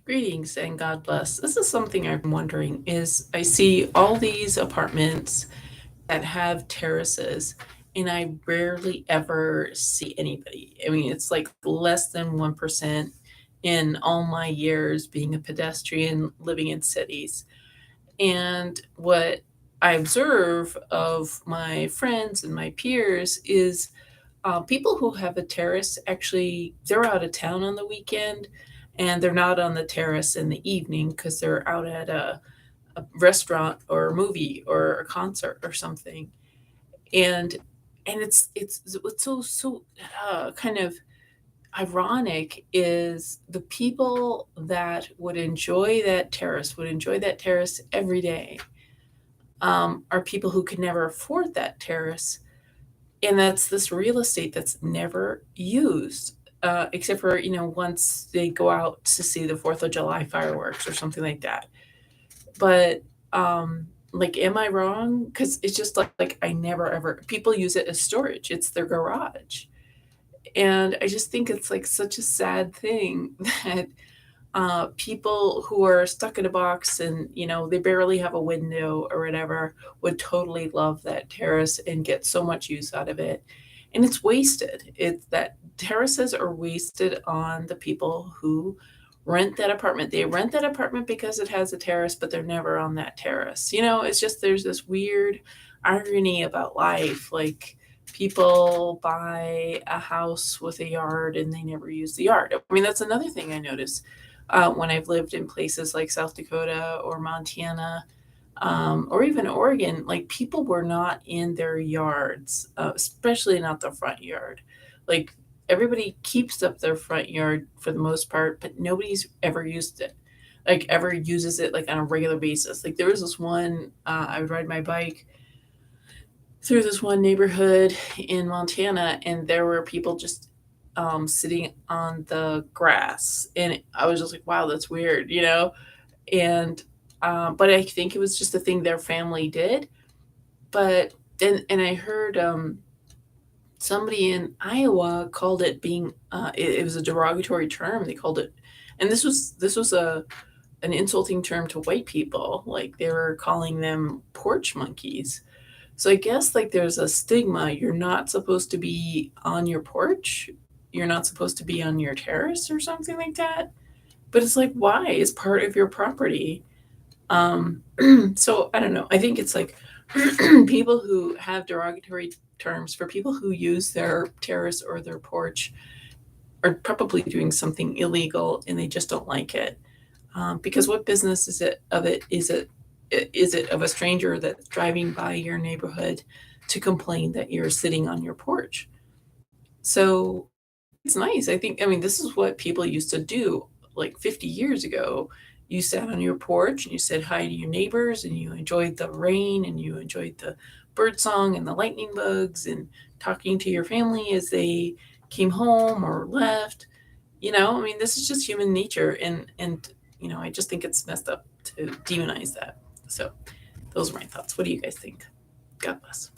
Greetings and God bless. This is something I'm wondering is I see all these apartments that have terraces and I rarely ever see anybody. I mean, it's like less than 1% in all my years being a pedestrian living in cities. And what I observe of my friends and my peers is people who have a terrace actually they're out of town on the weekend and they're not on the terrace in the evening because they're out at a restaurant or a movie or a concert or something. And and what's so kind of ironic is the people that would enjoy that terrace every day, are people who could never afford that terrace, and that's this real estate that's never used, except for once they go out to see the Fourth of July fireworks or something like that. But like, am I wrong? Because it's just like I never ever people use it as storage. It's their garage, and I just think it's like such a sad thing that people who are stuck in a box and they barely have a window or whatever would totally love that terrace and get so much use out of it, and it's wasted. It's that terraces are wasted on the people who rent that apartment. They rent that apartment because it has a terrace, but they're never on that terrace. It's just there's this weird irony about life. Like, people buy a house with a yard and they never use the yard. I mean, that's another thing I notice when I've lived in places like South Dakota or Montana, or even Oregon. Like, people were not in their yards, especially not the front yard. Like, everybody keeps up their front yard for the most part, but nobody's ever used it. Like, ever uses it like on a regular basis. Like, there was this one, I would ride my bike through this one neighborhood in Montana, and there were people just sitting on the grass, and I was just like, "Wow, that's weird." And but I think it was just a thing their family did. But and I heard somebody in Iowa called it being it was a derogatory term. They called it, and this was a an insulting term to white people. Like, they were calling them porch monkeys. So I guess like there's a stigma. You're not supposed to be on your porch. You're not supposed to be on your terrace or something like that. But it's like, why? It's part of your property. Um, so I don't know. I think it's like people who have derogatory terms for people who use their terrace or their porch are probably doing something illegal and they just don't like it. Because what business is it of it? Is it of a stranger that's driving by your neighborhood to complain that you're sitting on your porch? So it's nice. I mean, this is what people used to do like 50 years ago. You sat on your porch and you said hi to your neighbors and you enjoyed the rain and you enjoyed the bird song and the lightning bugs and talking to your family as they came home or left. I mean, this is just human nature, and I just think it's messed up to demonize that. So those are my thoughts. What do you guys think? God bless.